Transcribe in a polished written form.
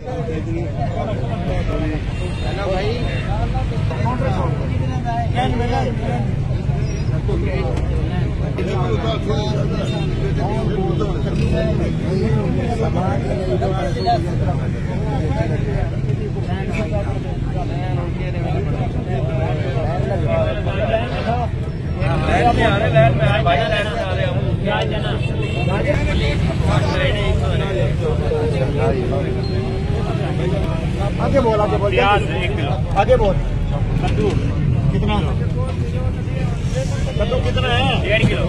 Hello भाई, आगे बोल, आगे बोल, आगे बोल। कद्दू कितना? कद्दू कितना है? 1.5 किलो।